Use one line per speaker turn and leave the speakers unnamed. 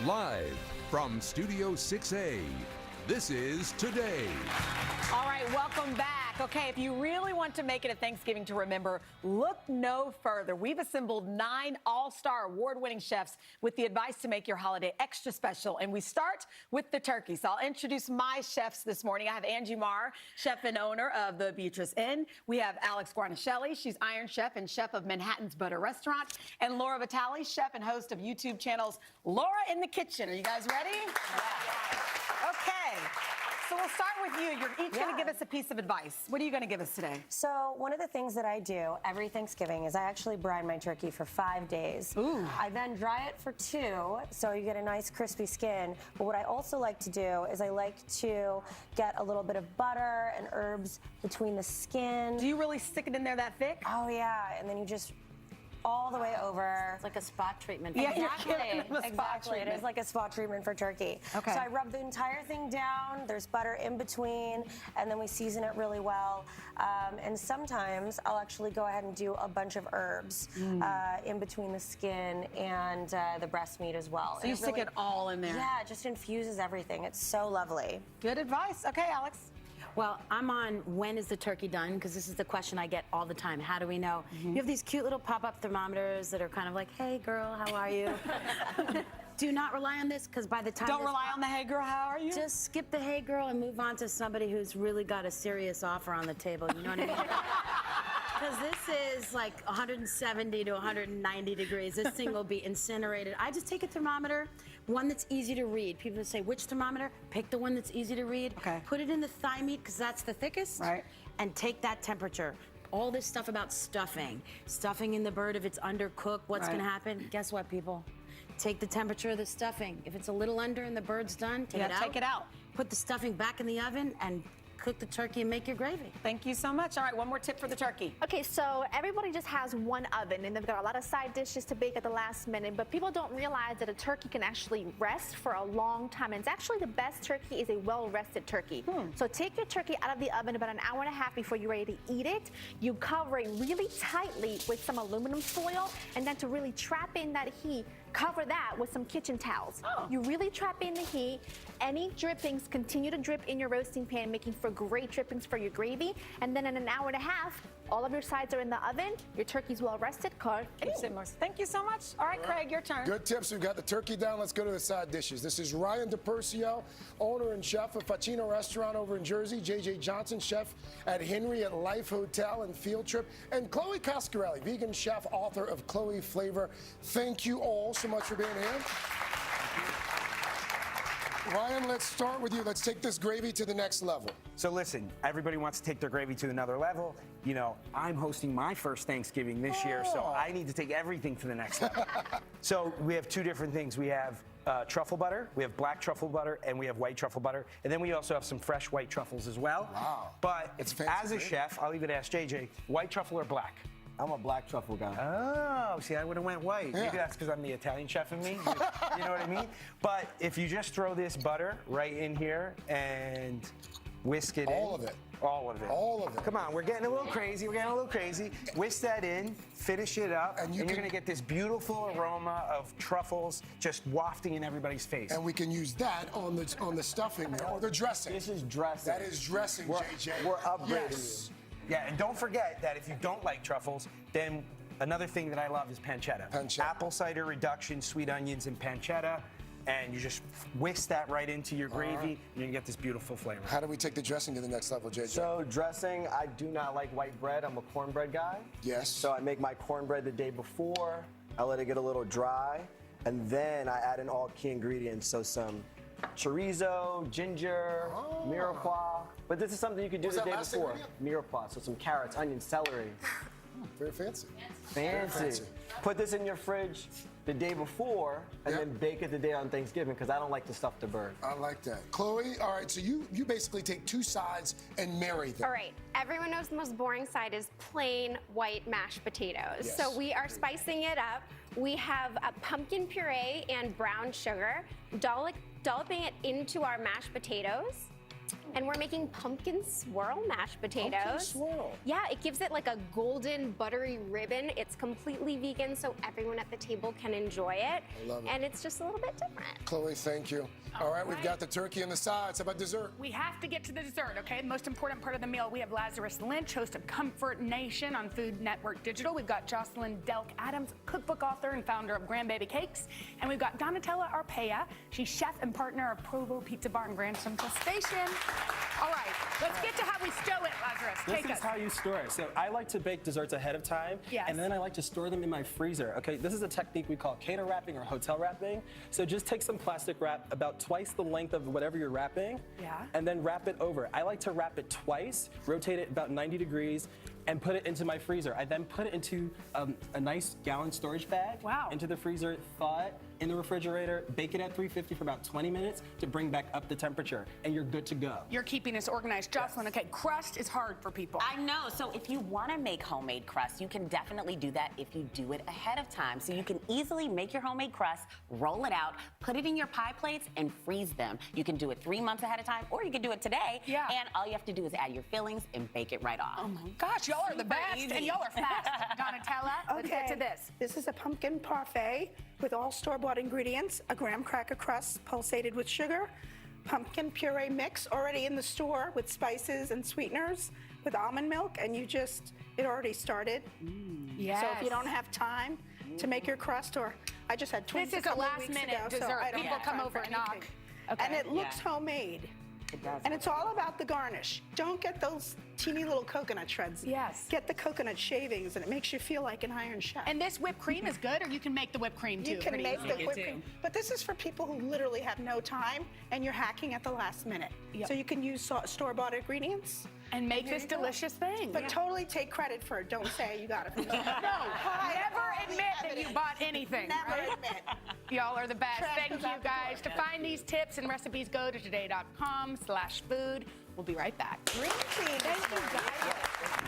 Live from Studio 6A, this is Today.
All right, welcome back. Okay, if you really want to make it a Thanksgiving to remember, look no further. We've assembled 9 all-star award-winning chefs with the advice to make your holiday extra special. And we start with the turkey. So I'll introduce my chefs this morning. I have Angie Marr, chef and owner of the Beatrice Inn. We have Alex Guarnaschelli. She's Iron Chef and chef of Manhattan's Butter Restaurant. And Laura Vitale, chef and host of YouTube channels Laura in the Kitchen. Are you guys ready? Okay. So we'll start with you. You're each going to give us a piece of advice. What are you going to give us today?
So one of the things that I do every Thanksgiving is I actually brine my turkey for 5 days.
Ooh.
I then dry it for 2, so you get a nice crispy skin. But what I also like to do is I like to get a little bit of butter and herbs between the skin.
Do you really stick it in there that thick?
Oh, yeah. And then you just all the way over.
It's like a spot treatment.
Yeah,
Exactly. It is like a spot treatment for turkey.
Okay.
So I rub the entire thing down. There's butter in between, and then we season it really well. And sometimes I'll actually go ahead and do a bunch of herbs in between the skin and the breast meat as well.
So you stick it all in there?
Yeah, it just infuses everything. It's so lovely.
Good advice. Okay, Alex.
Well, I'm on when is the turkey done, because this is the question I get all the time. How do we know? You have these cute little pop-up thermometers that are kind of like, hey, girl, how are you? Do not rely on this, because by the time...
Don't rely on the hey, girl, how are you?
Just skip the hey, girl, and move on to somebody who's really got a serious offer on the table. You know what I mean? Because this is like 170 to 190 degrees. This thing will be incinerated. I just take a thermometer, one that's easy to read. People say, which thermometer? Pick the one that's easy to read.
Okay.
Put it in the thigh meat, because that's the thickest.
Right.
And take that temperature. All this stuff about stuffing in the bird if it's undercooked, what's going to happen? Guess what, people? Take the temperature of the stuffing. If it's a little under and the bird's done, take it out.
Take it out.
Put the stuffing back in the oven and cook the turkey and make your gravy.
Thank you so much. All right, one more tip for the turkey.
Okay, so everybody just has one oven and they've got a lot of side dishes to bake at the last minute, but people don't realize that a turkey can actually rest for a long time. And it's actually the best turkey is a well-rested turkey. So take your turkey out of the oven about an hour and a half before you're ready to eat it. You cover it really tightly with some aluminum foil, and then to really trap in that heat, cover that with some kitchen towels. You really trap in the heat. Any drippings continue to drip in your roasting pan, making for great drippings for your gravy. And then in an hour and a half, all of your sides are in the oven. Your turkey's well rested.
Thank you so much. All right, Craig, your turn.
Good tips. We've got the turkey down. Let's go to the side dishes. This is Ryan DiPercio, owner and chef of Facino Restaurant over in Jersey. JJ Johnson, chef at Henry at Life Hotel and Field Trip. And Chloe Coscarelli, vegan chef, author of Chloe Flavor. Thank you all so much for being here. Ryan, let's start with you. Let's take this gravy to the next level.
So listen, everybody wants to take their gravy to another level. You know, I'm hosting my first Thanksgiving this year, so I need to take everything to the next level. So we have 2 different things. We have truffle butter, we have black truffle butter, and we have white truffle butter. And then we also have some fresh white truffles as well.
Wow.
But
It's fancy,
as a chef, I'll even ask JJ, white truffle or black?
I'm a black truffle guy.
Oh, see, I would have went white.
Yeah.
Maybe that's because I'm the Italian chef in me. You know what I mean? But if you just throw this butter right in here and whisk it in.
All of it.
All of it.
All of it.
Come on, we're getting a little crazy. We're getting a little crazy. Whisk that in, finish it up, and you're going to get this beautiful aroma of truffles just wafting in everybody's face.
And we can use that on the stuffing or the dressing.
This is dressing.
That is dressing, JJ.
We're upgrading
Yes.
Yeah, and don't forget that if you don't like truffles, then another thing that I love is pancetta.
Pancetta.
Apple cider reduction, sweet onions, and pancetta. And you just whisk that right into your gravy, and you're gonna get this beautiful flavor.
How do we take the dressing to the next level, JJ?
So dressing, I do not like white bread. I'm a cornbread guy.
Yes.
So I make my cornbread the day before. I let it get a little dry, and then I add in all key ingredients. So some chorizo, ginger, mirepoix. But this is something you could do
What's
the
that
day
last
before.
ingredient?
Mirepoix, so some carrots, onions, celery.
Very fancy.
Fancy. Put this in your fridge the day before, and then bake it the day on Thanksgiving, because I don't like to stuff the bird.
I like that. Chloe, all right, so you basically take 2 sides and marry them.
All right, everyone knows the most boring side is plain white mashed potatoes.
Yes.
So we are spicing it up. We have a pumpkin puree and brown sugar, dolloping it into our mashed potatoes. And we're making pumpkin swirl mashed potatoes.
Pumpkin swirl.
Yeah, it gives it like a golden buttery ribbon. It's completely vegan, so everyone at the table can enjoy it.
I love it.
And it's just a little bit different.
Chloe, thank you. All right, we've got the turkey and the sides. How about dessert?
We have to get to the dessert, okay? The most important part of the meal. We have Lazarus Lynch, host of Comfort Nation on Food Network Digital. We've got Jocelyn Delk Adams, cookbook author and founder of Grandbaby Cakes. And we've got Donatella Arpaia. She's chef and partner of Provo Pizza Bar in Grand Central Station. All right, let's get to how we stow it, Lazarus. Take
This
us.
is how you store it. So I like to bake desserts ahead of time,
Yes.
and then I like to store them in my freezer. Okay, this is a technique we call cater wrapping or hotel wrapping. So just take some plastic wrap about twice the length of whatever you're wrapping, and then wrap it over. I like to wrap it twice, rotate it about 90 degrees, and put it into my freezer. I then put it into a nice gallon storage bag, into the freezer, thaw it in the refrigerator, bake it at 350 for about 20 minutes to bring back up the temperature, and you're good to go.
You're keeping us organized. Jocelyn, okay, crust is hard for people.
I know, so if you want to make homemade crust, you can definitely do that if you do it ahead of time. So you can easily make your homemade crust, roll it out, put it in your pie plates, and freeze them. You can do it 3 months ahead of time, or you can do it today.
Yeah.
And all you have to do is add your fillings and bake it right off.
Oh my gosh, y'all are the best,
easy.
and y'all are fast. Donatella, let's get to this.
This is a pumpkin parfait with all store-bought ingredients, a graham cracker crust pulsated with sugar, pumpkin puree mix already in the store with spices and sweeteners, with almond milk, and it already started.
Yes.
So if you don't have time to make your crust, or I just had twins
This is a
couple of weeks
last-minute
ago, so
dessert.
I don't
People
have
come
time
over
for
and knock.
anything.
Okay.
And it looks homemade.
It does.
And it's all about the garnish. Don't get those teeny little coconut shreds.
Yes.
Get the coconut shavings, and it makes you feel like an Iron Chef.
And this whipped cream is good, or you can make the whipped cream too?
You can
Pretty
make
easy.
the whipped cream. But this is for people who literally have no time and you're hacking at the last minute.
Yep.
So you can use store-bought ingredients.
And make
here
this
you go.
delicious thing.
But totally take credit for it. Don't say you got it from someone.
No, never admit that you bought anything.
Never
right?
admit.
Y'all are the best.
Trash
Thank
goes
you
out the
guys. To
door.
find these tips and recipes, go to today.com/food. We'll be right back.
Green tea.
Thank you guys.